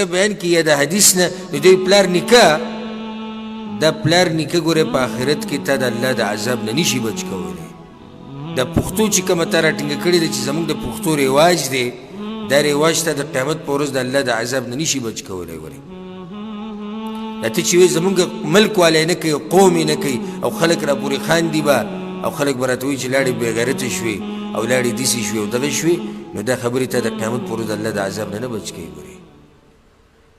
بیان کی یا د حدیث نه نو دوی پلار نیکه دا پلار نیکه ګوره په آخرت کې تا د الله د عذاب نه نشي بچ کولی د پښتو چې کومه تا راټینګه کړې ده چې زموږ د پښتو رواج دی دا رواج ته د قیامت په ورځ د الله د عذاب نه نشي بچ کولی ګورې دا ته چې وایي زموږ ملک والی نه کوي قوم یې نه کوي او خلک راپورې خاندي به او خلک به راته وایي چې لاړې بېغیرته شوې او لاړې داسې شوې او دغه شوې نو دا خبرې ته د قیامت په ورځ د الله د عذاب نه بچ کوي ګورې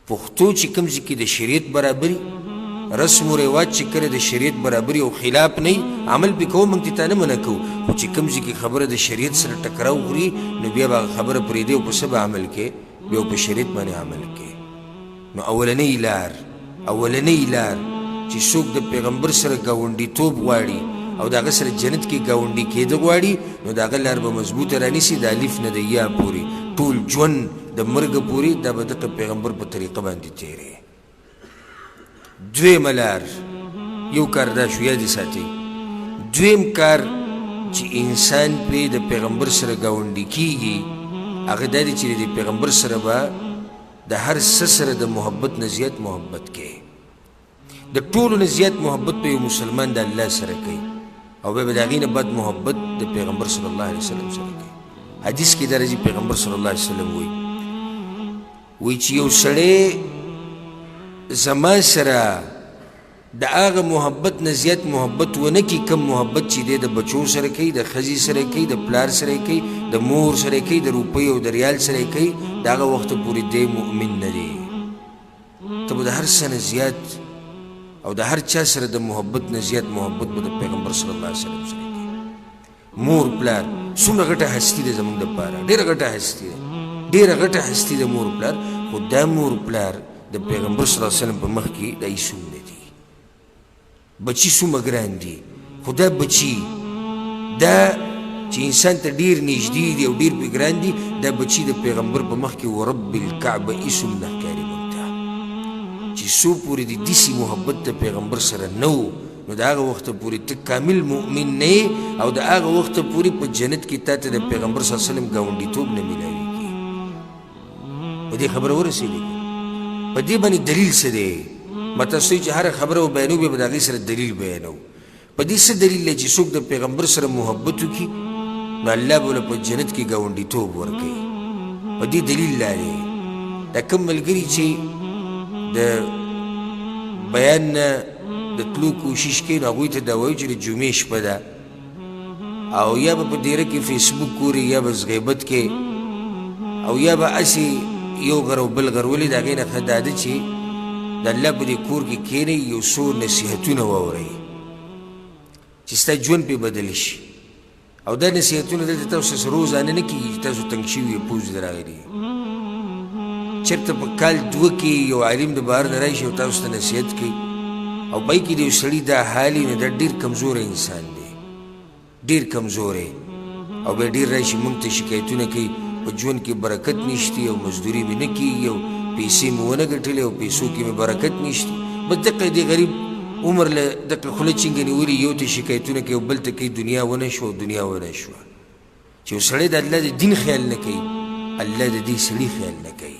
پښتو چې کوم ځای کې د شریعت برابري رسم و رواج چې کله د شریعت برابري او خلاف نه عمل پې کوو موږ تا نه منع کوو خو چې کوم ځای کې خبره د شریعت سره ټکراو خوري نو بیا به هغه خبره پرېږدي او په څه به عمل کې بیا په شریعت باندې عمل کې نو اولنۍ لار چې څوک د پیغمبر سره ګاونډیتوب غواړي او د هغه سره جنت کې ګاونډي کېده غواړي نو د هغه لار به مضبوطه رانیسي د الف نه د یا پورې ټول ژوند د مرګه پورې دا به دغه پیغمبر په طریقه باندې تېرې دویمه لار یو کار دا شو یاد ساتئ دویم کار چې انسان پرې د پیغمبر سره ګاونډي کېږي هغه دا دی چې د پیغمبر سره به د هر څه سره د محبت نه زیات محبت کوي د ټولو نه زیات محبت په یو مسلمان د الله سره کوي او بیا به د هغې نه بد محبت د پیغمبر صلی الله علیه وسلم سره کوي حدیث کې دا راځي پیغمبر صلی الله علیه وسلم وایي چې یو سړی زما سره د هغه محبت نه زیات محبت ونه کړي کوم محبت چې دی د بچو سره کوي د ښځې سره کوي د پلار سره کوي د مور سره کوي د روپۍ او د ریال سره کوي د هغه وخته پورې دی مؤمن نه دی ته به د هر څه نه زیات او د هر چا سره د محبت نه زیات محبت به د پیغمبر صلی الله علیه وسلم سره کوي مور پلار څومره غټه هستي ده زموږ دپاره ډېره غټه هستي ده ډېره غټه هستي ده مور پلار خو دا مور پلار د پیغمبر صلی الله علیه وسلم په مخ کې دا یې څومره دي بچي څومره ګران دي خو دا بچي دا چې انسان ته ډېر نږدې دي او ډېر پرې ګران دي دا بچي د پیغمبر په مخ کې ورب الکعبه یې څومره ښکاري موږ ته چې څو پورې د داسې محبت د پیغمبر سره نه و نو د هغه وخته پورې ته کامل مؤمن نه یې او د هغه وخته پورې په جنت کې تا ته د پیغمبر صلی الله علیه وسلم ګاونډیتوب نه میلاویږي په دې خبره ورسېدې په دې باندې دلیل څه دی ما تاسو چې هره خبره وبیانو بیا به د هغې سره دلیل بیانو په دې څه دلیل دی چې څوک د پیغمبر سره محبت وکړي نو الله به له په جنت کې ګاونډیتوب ورکوي په دې دلیل لري دا کوم ملګري چې د بیان نه د تلو کوشش کوي نو هغوی ته دا وایو چې د جمعې شپه ده او یا به په ډیره کې فیسبوک ګوري یا به غیبت کې او یا به هسې یو غر او بل غر ولې د هغې نه ښه دا ده چې د الله په دې کور کې کښېنئ یو څو نصیحتونه واورئ چې ستا ژوند پرې بدل شي او دا نصیحتونه دلته تاسو سره روزانه نه کېږي چې تاسو تنګ شوي یې پوځ در راغلي چېرته په کال دوه کې یو عالم د بهر نه راشي او تاسو ته نصیحت کوي او پای کې د یو سړي دا حال وي نو دا ډېر کمزوری انسان دی ډېر کمزوری او بیا ډېر راشي موږ ته شکایتونه کوي په ژوند کې برکت نشتی او مزدوري مې نه کېږي او پیسې مې ونه ګټلې او پیسو کې مې برکت نشتی بس دقه دې غریب عمر له دقه خوله چینګه نیولي یو ته شکایتونه کوي او بل ته کوي دنیا ونه شوه او دنیا ونه شوه چې یو سړی د الله د دین خیال نه کوي الله د دې سړي خیال نه کوي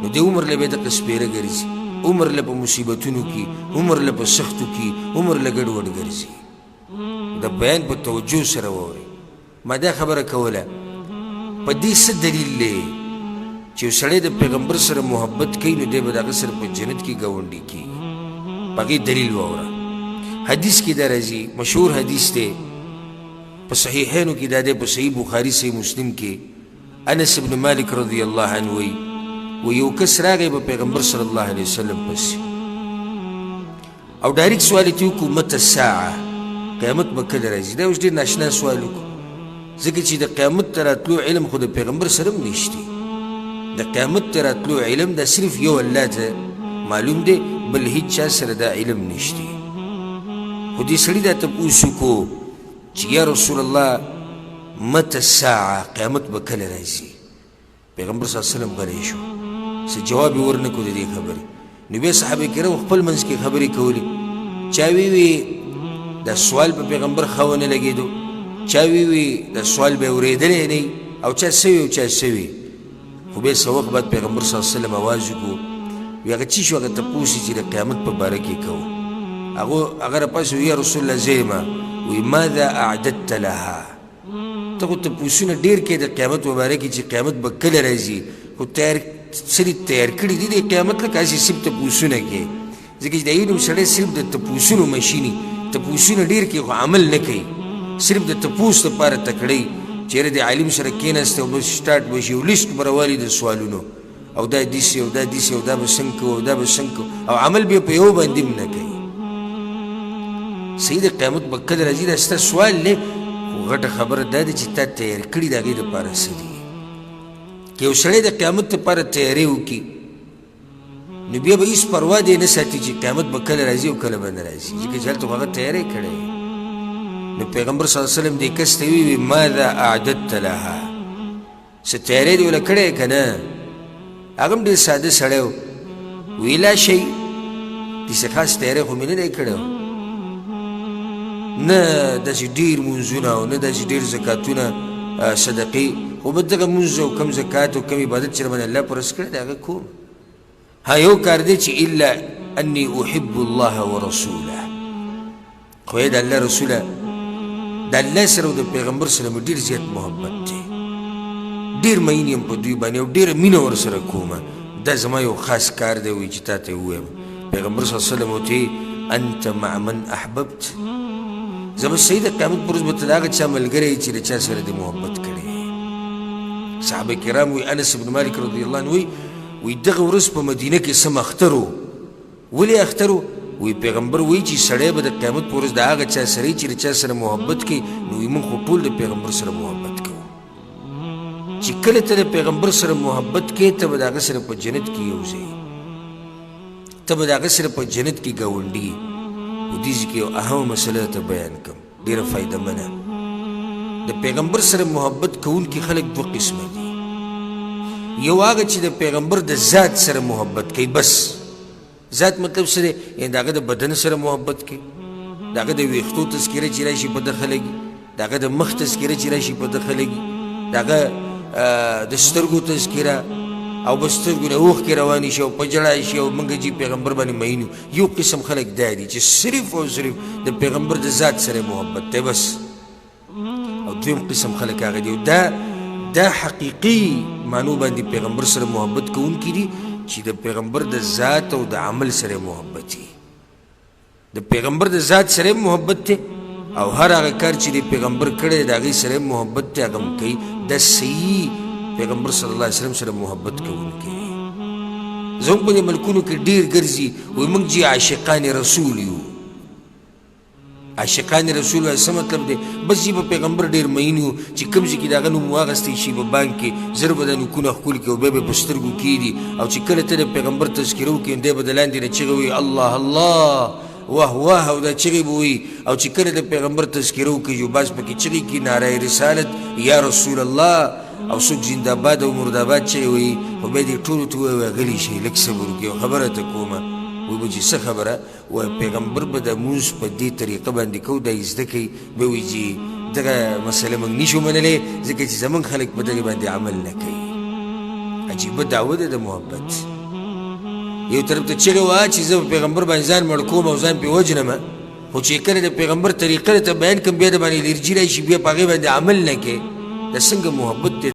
نو دې عمر له به دقه سپېره ګرځي عمر له په مصیبتونو کې عمر له په سختو کې عمر له ګډوډ ګرځي د بیان په توجه سره واورئ ما دا خبره کوله په دې څه دلیل دی چې یو سړی د پیغمبر سره محبت کوي نو دی به د هغه سره په جنت کې ګاونډي کېږي په هغې دلیل واوره حدیث کې دا راځي مشهور حدیث دی په صحیحینو کې دا دی په صحیح بخاري صحیح مسلم کې انس ابن مالک رضی الله عنه وایي و یو کس راغی به پیغمبر صلی الله علیه وسلم پسې او ډایرکټ سوال یې وکړو متى الساعه قیامت به کله راځي دا اوس ډېر ناشنا سوال وکړو ځکه چې د قیامت ته راتلو علم خو د پیغمبر سره هم نشته د قیامت ته راتلو علم دا صرف یو الله ته معلوم دی بل هیڅ چا سره دا علم نشته خو دې سړي دا تپوس وکړو چې یا رسول الله متى الساعه قیامت به کله راځي پیغمبر صلی الله علیه وسلم غلی شو څه جواب یې ورنه کړو د دې خبرې نو بیا صحابه کرام خپل منځ کې خبرې کولې چا وی دا سوال په پیغمبر ښه ونه لګېدو چا وی دا سوال به اورېدلی نه او چا څه وي او چا څه وي خو خو بیا څه وخت بعد پیغمبر صلی الله علیه وسلم اواز وکړو وی هغه څه شو هغه تپوس چې د قیامت په باره کې کوو هغه راپاڅېد وی یا رسول الله زه یم وی ماذا اعددت لها ته خو تپوسونه ډېر کوې د قیامت په باره کې چې قیامت به کله راځي خو څه دې تیار کړي دي د قیامت لکه هسې صرف تپوسونه کوې ځکه چې د علم سړی صرف د تپوسونو مشیني تپوسونه ډېر کوي خو عمل نه کوي صرف د تپوس لپاره تکړی چېرې د عالم سره کېناسته او بس سټارټ به شي او لیست به راوالي د سوالونو او دا داسې او دا داسې او دا به څنګه کوو او دا به څنګه کوو او عمل بیا په یو باندې هم نه کوي صحیح د قیامت به کله راځي دا ستا سوال دی خو غټه خبره دا ده چې تا تیار کړي د هغې دپاره څه دي که یو سړی د قیامت دپاره تیاری وکړي نو بیا به هېڅ پروا دی نه ساتي چې قیامت به کله راځي او کله به نه راځي ځکه چې هلته خو هغه تیاری کړی نو پیغمبر صلی الله علیه وسلم دې کس ته وی ماذا اعددت لها څه تیاری دې وله کړی که نه هغه هم ډېر ساده سړی و وی لا شی داسې خاص تیاری خو مې نه دی کړی نه داسې ډېر مونځونه او نه داسې ډېر زکاتونه صدقې خو به دغه مونځ او کم زکات او کم عبادت چې راباندې الله فرض کړی دی هغه کوم ها یو کار دی چې الا انی احب الله ورسوله خو د الله رسوله د الله سره او د پیغمبر سره مې ډېر زیات محبت دی ډېر مین یم په دوی باندې او ډېره مینه ورسره کومه دا زما یو خاص کار دی وایي چې تا ته یې ووایم پیغمبر صلی الله علیه وسلم ورته انت مع من احببت زه به صحیح د قیامت پر ورځ به ته د هغه چا ملګری یې چې د چا سره دې محبت کړی صحابه کرام وایي انس بن مالک رضی الله عنه وایي دغه ورځ په مدینه کې سم اختر و ولې اختر و وی پیغمبر وی چې سړی به د قیامت په ورځ د هغه چا سره چې د چا سره محبت کوي نو موږ خو ټول د پیغمبر سره محبت کوو چې کله ته د پیغمبر سره محبت کوې ته به د هغه سره په جنت کې یو ځای ته به د هغه سره په جنت کې ګاونډي خو دې ځای کې یو اهمه مسله ته بیان کړم ډېره فایدهمنه د پیغمبر سره محبت کوونکي خلک دوه قسمه دي یو هغه چې د پیغمبر د ذات سره محبت کوي بس ذات مطلب سره یعنی داغه د بدن سره محبت کوي داغه د ویښتو تذکره چې راشي په دغه لګي داغه د مخ تذکره چې راشي په دغه لګي داغه د سترګو تذکره او په سترګو نه اوښکې روانې شي او په ژړا شي او موږ چې پیغمبر باندې مینو یو قسم خلک دا دي چې صرف او صرف د پیغمبر د ذات سره محبت دی بس او دویم قسم خلک هغه دي دا حقیقي معنو باندې پیغمبر سره محبت کوونکي دي چې د پیغمبر د ذات او د عمل سره محبت دی د پیغمبر د ذات سره محبت دی او هر هغه کار چې د پیغمبر کړی د هغې سره محبت دی هغه هم کوي د صحیح پیغمبر صلی الله علیه وسلم سره محبت کوونکی زموږ په دې ملکونو کې ډېر ګرځي وایي موږ چې عاشقان رسول یو عاشقان رسول وایي څه مطلب دی بس چې په پیغمبر ډېر مین یو چې کوم ځای کې د هغه نوم واخیستی شي په بانک کې زر به دا نوکونه ښکل کړي او بیا به یې په سترګو کېږدي او چې کله ته د پیغمبر تذکره وکړې دی به د لاندې نه چغې وایي الله الله واه واه او دا چغې به وایي او چې کله د پیغمبر تذکره وکړي یو باز پکې چغې کړي نعره رسالت یا رسول الله او څوک زنده‌باد او مرده‌باد چغې وایي خو بیا دې ټولو ته ووایي غلی شئ لږ صبر وکړئ یو خبره ته کومه وی به چې څه خبره وایي پیغمبر به د مونځ په دې طریقه باندې کوو دا یې زده کوي بیا وایي چې دغه مسله موږ نشو منلی ځکه چې زموږ خلک په دغې باندې عمل نه کوي عجیبه دعوه ده د محبت یو طرف ته چغې وهه چې زه په پیغمبر باندې ځان مړ کوم او ځان پرې وجنمه خو چې کله د پیغمبر طریقه درته بیان کړم بیا د باندې الرجي راشي بیا په هغې باندې عمل نه کوې دا څنګه محبت دی